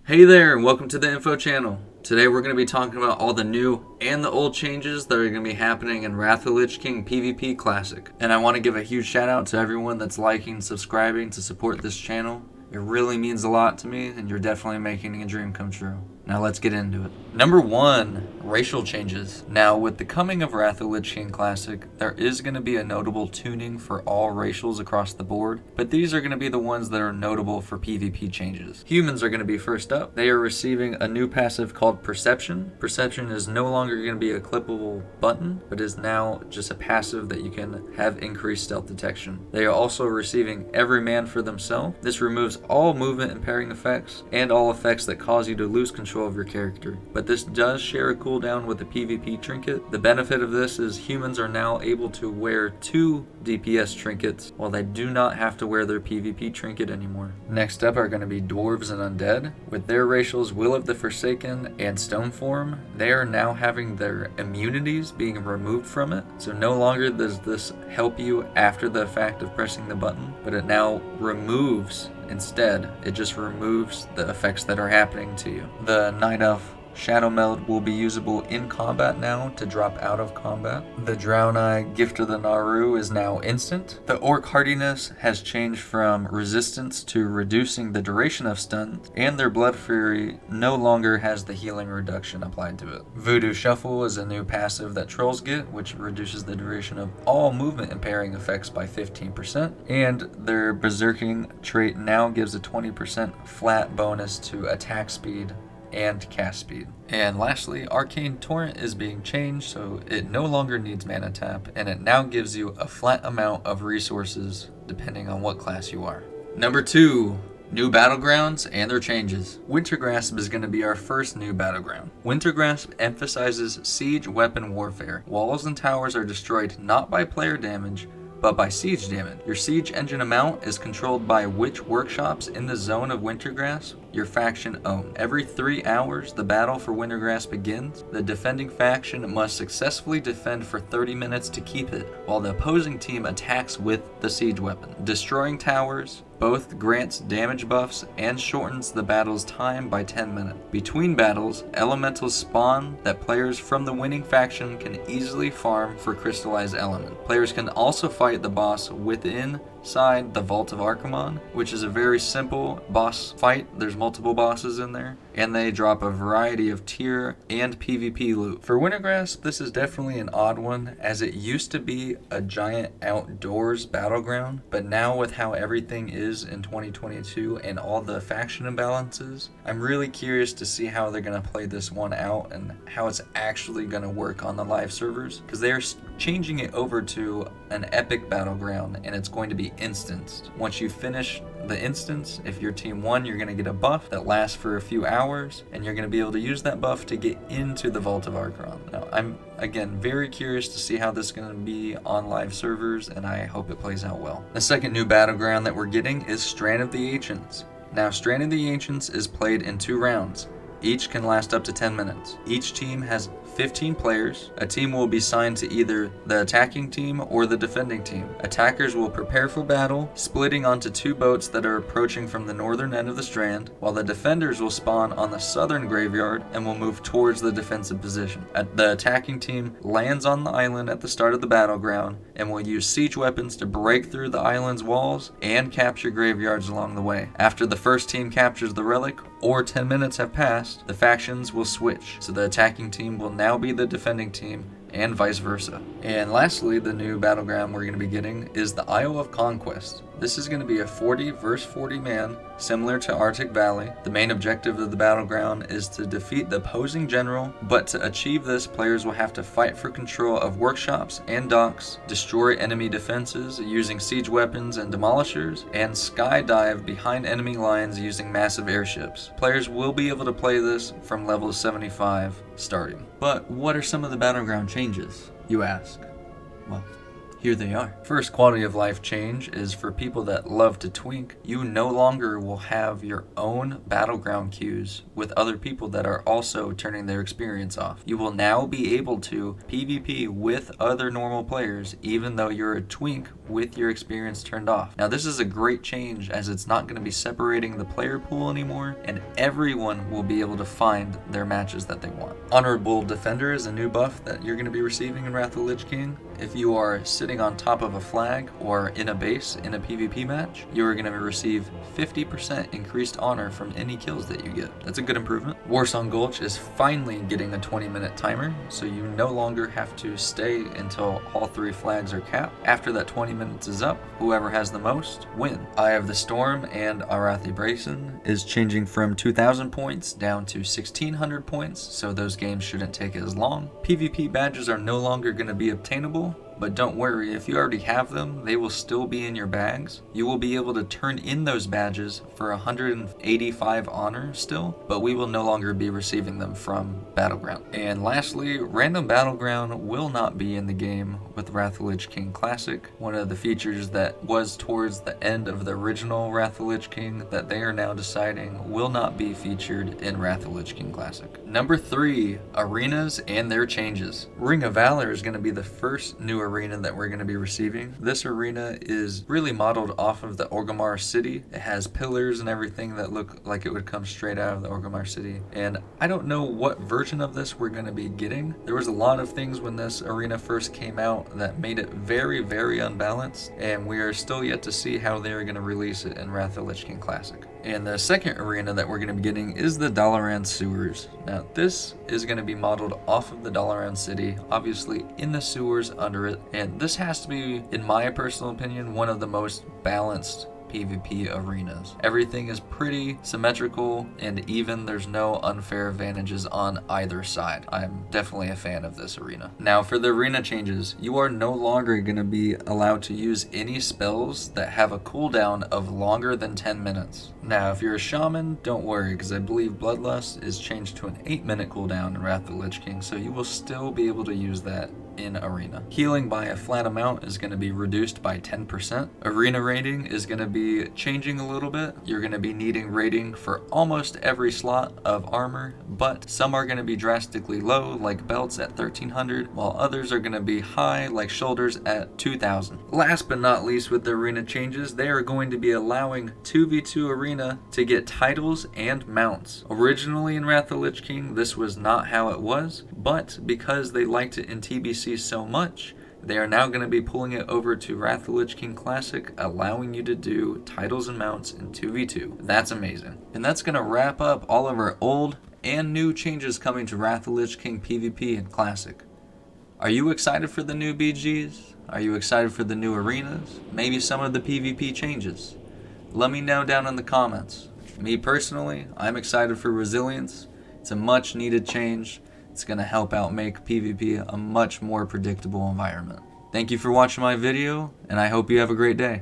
Hey there, and welcome to the info channel. Today we're going to be talking about all the new and the old changes that are going to be happening in Wrath of the Lich King PvP Classic. And I want to give a huge shout out to everyone that's liking and subscribing to support this channel. It really means a lot to me, and you're definitely making a dream come true. Now let's get into it. Number 1, racial changes. Now with the coming of Wrath of the Lich King Classic, there is going to be a notable tuning for all racials across the board, but these are going to be the ones that are notable for PvP changes. Humans are going to be first up. They are receiving a new passive called Perception. Perception is no longer going to be a clippable button, but is now just a passive that you can have increased stealth detection. They are also receiving Every Man for Themselves. This removes all movement impairing effects and all effects that cause you to lose control of your character, but this does share a cooldown with the PvP trinket. The benefit of this is humans are now able to wear 2 DPS trinkets while they do not have to wear their PvP trinket anymore. Next up are going to be dwarves and undead. With their racials Will of the Forsaken and Stoneform, they are now having their immunities being removed from it, so no longer does this help you after the fact of pressing the button, but it now removes. Instead, it just removes the effects that are happening to you. The Night Elf Shadow Meld will be usable in combat now to drop out of combat. The Draenei Gift of the Naru is now instant. The Orc Hardiness has changed from resistance to reducing the duration of stuns, and their Blood Fury no longer has the healing reduction applied to it. Voodoo Shuffle is a new passive that trolls get, which reduces the duration of all movement impairing effects by 15%, and their Berserking trait now gives a 20% flat bonus to attack speed and cast speed. And lastly, Arcane Torrent is being changed, so it no longer needs mana tap, and it now gives you a flat amount of resources depending on what class you are. Number 2, new battlegrounds and their changes. Wintergrasp is going to be our first new battleground. Wintergrasp emphasizes siege weapon warfare. Walls and towers are destroyed not by player damage, but by siege damage. Your siege engine amount is controlled by which workshops in the zone of Wintergrasp your faction own. Every 3 hours, the battle for Wintergrasp begins. The defending faction must successfully defend for 30 minutes to keep it, while the opposing team attacks with the siege weapon. Destroying towers both grants damage buffs and shortens the battle's time by 10 minutes. Between battles, elementals spawn that players from the winning faction can easily farm for crystallized element. Players can also fight the boss inside the Vault of Archimonde, which is a very simple boss fight. There's multiple bosses in there, and they drop a variety of tier and PvP loot. For Wintergrasp, this is definitely an odd one, as it used to be a giant outdoors battleground, but now with how everything is in 2022 and all the faction imbalances, I'm really curious to see how they're going to play this one out and how it's actually going to work on the live servers, because they're changing it over to an epic battleground, and it's going to be instanced. Once you finish the instance, if your team won, you're going to get a buff that lasts for a few hours, and you're going to be able to use that buff to get into the Vault of Archimonde. Now, I'm again very curious to see how this is going to be on live servers, and I hope it plays out well. The second new battleground that we're getting is Strand of the Ancients. Now, Strand of the Ancients is played in 2 rounds. Each can last up to 10 minutes. Each team has 15 players. A team will be assigned to either the attacking team or the defending team. Attackers will prepare for battle, splitting onto 2 boats that are approaching from the northern end of the Strand, while the defenders will spawn on the southern graveyard and will move towards the defensive position. The attacking team lands on the island at the start of the battleground and will use siege weapons to break through the island's walls and capture graveyards along the way. After the first team captures the relic, or 10 minutes have passed, the factions will switch, so the attacking team will now be the defending team, and vice versa. And lastly, the new battleground we're going to be getting is the Iowa of Conquest. This is going to be a 40 versus 40 man, similar to Arctic Valley. The main objective of the battleground is to defeat the opposing general, but to achieve this, players will have to fight for control of workshops and docks, destroy enemy defenses using siege weapons and demolishers, and skydive behind enemy lines using massive airships. Players will be able to play this from level 75 starting. But what are some of the battleground changes, you ask? Well, Here they are. First quality of life change is for people that love to twink. You no longer will have your own battleground queues with other people that are also turning their experience off. You will now be able to PvP with other normal players even though you're a twink with your experience turned off. Now this is a great change as it's not going to be separating the player pool anymore, and everyone will be able to find their matches that they want. Honorable Defender is a new buff that you're going to be receiving in Wrath of the Lich King. If you are sitting on top of a flag or in a base in a PvP match, you are going to receive 50% increased honor from any kills that you get. That's a good improvement. Warsong Gulch is finally getting a 20-minute timer, so you no longer have to stay until all 3 flags are capped. After that 20 minutes is up, whoever has the most win. Eye of the Storm and Arathi Brazen is changing from 2,000 points down to 1,600 points, so those games shouldn't take as long. PvP badges are no longer going to be obtainable, but don't worry, if you already have them, they will still be in your bags. You will be able to turn in those badges for 185 honor still, but we will no longer be receiving them from Battleground. And lastly, Random Battleground will not be in the game with Wrath of the Lich King Classic. One of the features that was towards the end of the original Wrath of the Lich King that they are now deciding will not be featured in Wrath of the Lich King Classic. Number 3, arenas and their changes. Ring of Valor is going to be the first new arena that we're going to be receiving. This arena is really modeled off of the Orgrimmar city. It has pillars and everything that look like it would come straight out of the Orgrimmar city. And I don't know what version of this we're going to be getting. There was a lot of things when this arena first came out that made it very, very unbalanced, and we are still yet to see how they're going to release it in Wrath of the Lich King Classic. And the second arena that we're going to be getting is the Dalaran sewers. Now this is going to be modeled off of the Dalaran city, obviously in the sewers under it, and this has to be, in my personal opinion, one of the most balanced PvP arenas. Everything is pretty symmetrical and even. There's no unfair advantages on either side. I'm definitely a fan of this arena. Now for the arena changes, you are no longer going to be allowed to use any spells that have a cooldown of longer than 10 minutes. Now if you're a shaman, don't worry, because I believe Bloodlust is changed to an 8-minute cooldown in Wrath of the Lich King, so you will still be able to use that in arena. Healing by a flat amount is going to be reduced by 10%. Arena rating is going to be changing a little bit. You're going to be needing rating for almost every slot of armor, but some are going to be drastically low, like belts at 1,300, while others are going to be high, like shoulders at 2,000. Last but not least, with the arena changes, they are going to be allowing 2v2 arena to get titles and mounts. Originally in Wrath of the Lich King, this was not how it was, but because they liked it in TBC so much, they are now going to be pulling it over to Wrath of the Lich King Classic, allowing you to do titles and mounts in 2v2. That's amazing. And that's going to wrap up all of our old and new changes coming to Wrath of the Lich King PvP and Classic. Are you excited for the new BGs? Are you excited for the new arenas? Maybe some of the PvP changes? Let me know down in the comments. Me personally, I'm excited for Resilience. It's a much needed change. It's going to help out make PvP a much more predictable environment. Thank you for watching my video, and I hope you have a great day.